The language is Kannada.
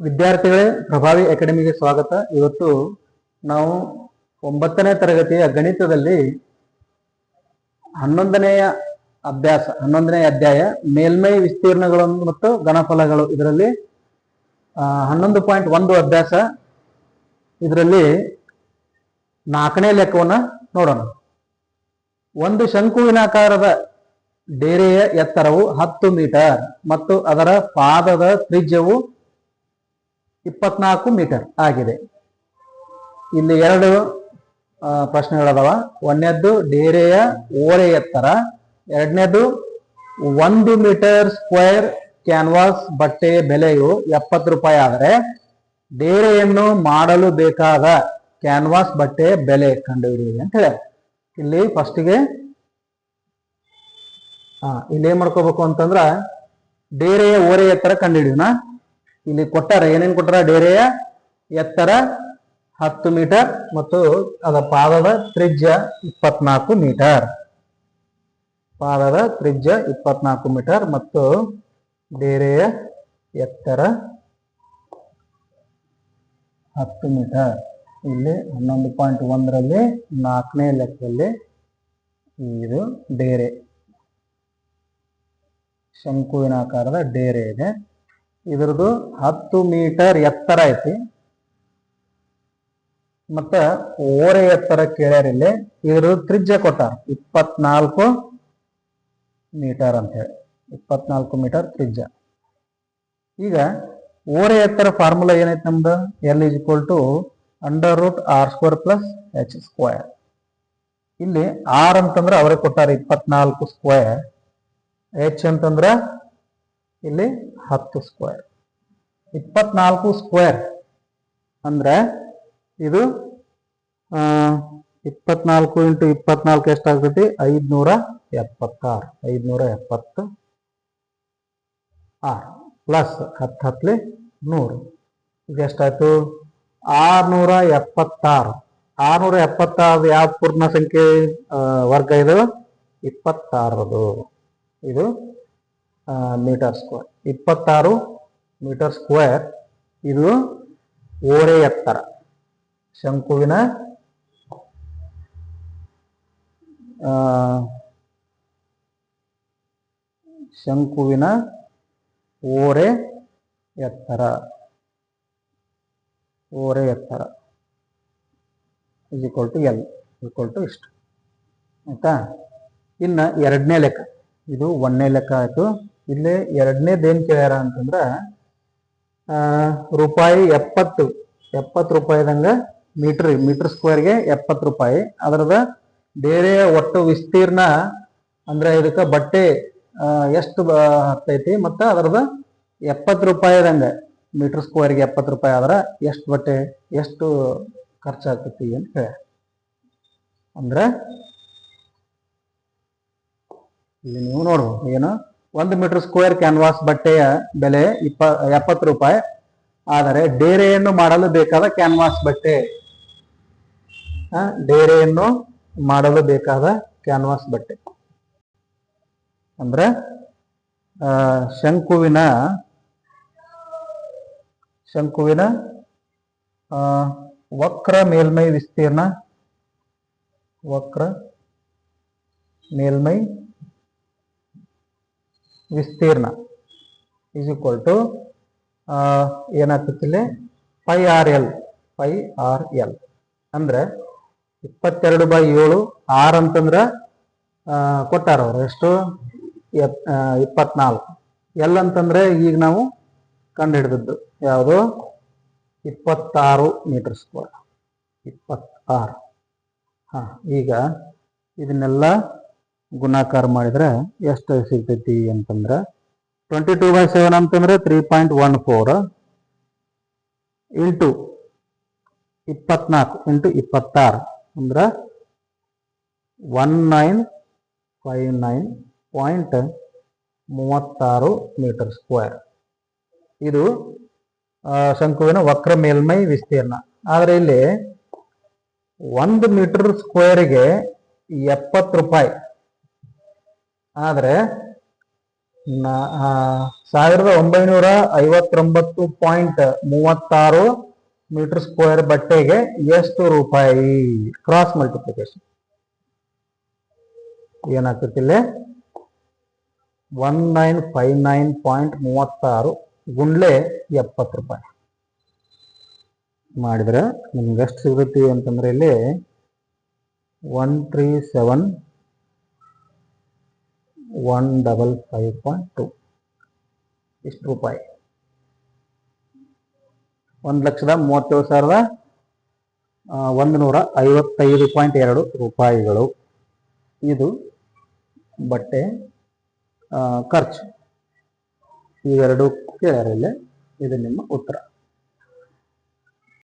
ವಿದ್ಯಾರ್ಥಿಗಳೇ, ಪ್ರಭಾವಿ ಅಕಾಡೆಮಿಗೆ ಸ್ವಾಗತ. ಇವತ್ತು ನಾವು 9ನೇ ತರಗತಿಯ ಗಣಿತದಲ್ಲಿ 11ನೇ ಅಧ್ಯಾಯ ಮೇಲ್ಮೈ ವಿಸ್ತೀರ್ಣಗಳು ಮತ್ತು ಘನಫಲಗಳು, ಇದರಲ್ಲಿ 11.1 ಅಭ್ಯಾಸ. ಇದರಲ್ಲಿ 4ನೇ ಲೆಕ್ಕವನ್ನ ನೋಡೋಣ. ಒಂದು ಶಂಕುವಿನಾಕಾರದ ಡೇರೆಯ ಎತ್ತರವು 10 ಮೀಟರ್ ಮತ್ತು ಅದರ ಪಾದದ ತ್ರಿಜ್ಯವು 24 ಮೀಟರ್ ಆಗಿದೆ. ಇಲ್ಲಿ ಎರಡು ಪ್ರಶ್ನೆಗಳದಾವ. ಒಂದನೇದ್ದು ಡೇರೆಯ ಓರೆ ಎತ್ತರ, ಎರಡನೇದು 1 ಮೀಟರ್ ಸ್ಕ್ವೇರ್ ಕ್ಯಾನ್ವಾಸ್ ಬಟ್ಟೆಯ ಬೆಲೆಯು 70 ರೂಪಾಯಿ ಆದರೆ ಡೇರೆಯನ್ನು ಮಾಡಲು ಬೇಕಾದ ಕ್ಯಾನ್ವಾಸ್ ಬಟ್ಟೆಯ ಬೆಲೆ ಕಂಡುಹಿಡಿಯಿರಿ ಅಂತ ಹೇಳಿ. ಇಲ್ಲಿ ಫಸ್ಟಿಗೆ ಇಲ್ಲಿ ಏನ್ ಮಾಡ್ಕೋಬೇಕು ಅಂತಂದ್ರ ಡೇರೆಯ ಓರೆ ಎತ್ತರ ಕಂಡುಹಿಡಿಯೋಣ. ಇಲ್ಲಿ ಕೊಟ್ಟಾರ, ಏನೇನು ಕೊಟ್ಟಾರ? ಡೇರೆಯ ಎತ್ತರ 10 ಮೀಟರ್ ಮತ್ತು ಅದರ ಪಾದದ ತ್ರಿಜ್ಯ 24 ಮೀಟರ್. ಪಾದದ ತ್ರಿಜ್ಯ 24 ಮೀಟರ್ ಮತ್ತು ಡೇರೆಯ ಎತ್ತರ 10 ಮೀಟರ್. ಇಲ್ಲಿ 11.1ರಲ್ಲಿ 4ನೇ ಲೆಕ್ಕದಲ್ಲಿ ಇದು ಡೇರೆ, ಶಂಕುವಿನಾಕಾರದ ಡೇರೆ ಇದೆ. ಇದ್ರದ್ದು 10 ಮೀಟರ್ ಎತ್ತರ ಐತಿ ಮತ್ತ ಓರೆ ಎತ್ತರ ಕೇಳ್ಯಾರ. ಇಲ್ಲಿ ಇದ್ರ ತ್ರಿಜ್ಯ ಕೊಟ್ಟಾರ 24 ಮೀಟರ್ ಅಂತ ಹೇಳಿ, 24 ಮೀಟರ್ ತ್ರಿಜ್ಯ. ಈಗ ಓರೆ ಎತ್ತರ ಫಾರ್ಮುಲಾ ಏನೈತಿ ನಮ್ದು? L √r² + h². ಇಲ್ಲಿ ಆರ್ ಅಂತಂದ್ರೆ ಅವರೇ ಕೊಟ್ಟಾರ 24 ಸ್ಕ್ವೇರ್, h ಅಂತಂದ್ರ ಇಲ್ಲಿ 10 ಸ್ಕ್ವೇರ್. 24 ಸ್ಕ್ವೇರ್ ಅಂದ್ರೆ ಇದು 24 × 24 ಎಷ್ಟಾಗ್ತೈತಿ? 576. 576 ಪ್ಲಸ್ 10 100. ಈಗ ಎಷ್ಟಾಯ್ತು? 676. 676 ಯಾವ ಪೂರ್ಣ ಸಂಖ್ಯೆ ವರ್ಗ ಇದು? 26. ಇದು ಮೀಟರ್ ಸ್ಕ್ವೇರ್. 26 metre square. ಇದು ಓರೆ ಎತ್ತರ, ಶಂಕುವಿನ ಓರೆ ಎತ್ತರ. ಓರೆ ಎತ್ತರ = L ಇಷ್ಟು ಆಯ್ತಾ. ಇನ್ನ ಎರಡನೇ ಲೆಕ್ಕ, ಇದು 1ನೇ ಲೆಕ್ಕ ಆಯ್ತು. ಇಲ್ಲಿ ಎರಡನೇದೇನ್ ಕೇಳ್ಯಾರ ಅಂತಂದ್ರ ರೂಪಾಯಿ 70 ರೂಪಾಯಿದಂಗ ಮೀಟರ್ ಸ್ಕ್ವೇರ್ಗೆ 70 ರೂಪಾಯಿ. ಅದರದ ಡೇರೆಯ ಒಟ್ಟು ವಿಸ್ತೀರ್ಣ ಅಂದ್ರೆ ಇದಕ್ಕ ಬಟ್ಟೆ ಎಷ್ಟು ಆಗ್ತೈತಿ ಮತ್ತ ಅದರದ 70 ರೂಪಾಯಿದಂಗ ಮೀಟರ್ ಸ್ಕ್ವೇರ್ಗೆ 70 ರೂಪಾಯಿ ಆದ್ರ ಎಷ್ಟು ಬಟ್ಟೆ, ಎಷ್ಟು ಖರ್ಚಾಗ್ತೈತಿ ಅಂತ ಹೇಳ. ಅಂದ್ರ ಇಲ್ಲಿ ನೀವು ನೋಡ್ಬೋದು ಏನು, 1 ಮೀಟರ್ ಸ್ಕ್ವೇರ್ ಕ್ಯಾನ್ವಾಸ್ ಬಟ್ಟೆಯ ಬೆಲೆ 70 ರೂಪಾಯಿ ಆದರೆ ಡೇರೆಯನ್ನು ಮಾಡಲು ಬೇಕಾದ ಕ್ಯಾನ್ವಾಸ್ ಬಟ್ಟೆ, ಡೇರೆಯನ್ನು ಮಾಡಲು ಬೇಕಾದ ಕ್ಯಾನ್ವಾಸ್ ಬಟ್ಟೆ ಅಂದ್ರೆ ಶಂಕುವಿನ ವಕ್ರ ಮೇಲ್ಮೈ ವಿಸ್ತೀರ್ಣ, ವಕ್ರ ಮೇಲ್ಮೈ ವಿಸ್ತೀರ್ಣ = ಏನಾಗ್ತಿಲ್ಲ πRL. ಅಂದ್ರೆ 22/7. ಆರ್ ಅಂತಂದ್ರ ಕೊಟ್ಟಾರ ಅವ್ರು ಎಷ್ಟು? 24. ಎಲ್ ಅಂತಂದ್ರೆ ಈಗ ನಾವು ಕಂಡು ಹಿಡಿದದ್ದು ಯಾವುದು? 26 ಮೀಟರ್ ಸ್ಕ್ವೇರ್. 26. ಈಗ ಇದನ್ನೆಲ್ಲ ಗುಣಾಕಾರ ಮಾಡಿದ್ರೆ ಎಷ್ಟು ಸಿಗ್ತೈತಿ ಅಂತಂದ್ರೆ 22/7 ಅಂತಂದ್ರೆ 3.14 ಇಂಟು 24 ಇಂಟು 26 ಅಂದ್ರ 1959.36 ಮೀಟರ್ ಸ್ಕ್ವೇರ್. ಇದು ಶಂಕುವಿನ ವಕ್ರ ಮೇಲ್ಮೈ ವಿಸ್ತೀರ್ಣ. ಆದ್ರೆ ಇಲ್ಲಿ 1 ಮೀಟರ್ ಸ್ಕ್ವೇರ್ಗೆ 70 ರೂಪಾಯಿ ಆದ್ರೆ 1959.36 ಮೀಟರ್ ಸ್ಕ್ವೇರ್ ಬಟ್ಟೆಗೆ ಎಷ್ಟು ರೂಪಾಯಿ? ಕ್ರಾಸ್ ಮಲ್ಟಿಪ್ಲಿಕೇಶನ್ ಏನಾಗ್ತಿಲ್ಲ, 1959.36 ಗುಂಡ್ಲೆ 70 ರೂಪಾಯಿ ಮಾಡಿದ್ರೆ ನಿಮ್ಗೆ ಎಷ್ಟು ಸಿಗುತ್ತೆ ಅಂತಂದ್ರೆ ಇಲ್ಲಿ 137,155.2 ಇಷ್ಟು ರೂಪಾಯಿ. 1,37,155.2 ರೂಪಾಯಿಗಳು. ಇದು ಬಟ್ಟೆ ಖರ್ಚು. ಇವೆರಡು ಕೇಳ್ಯಾರಿಲ್ಲ. ಇದು ನಿಮ್ಮ ಉತ್ತರ.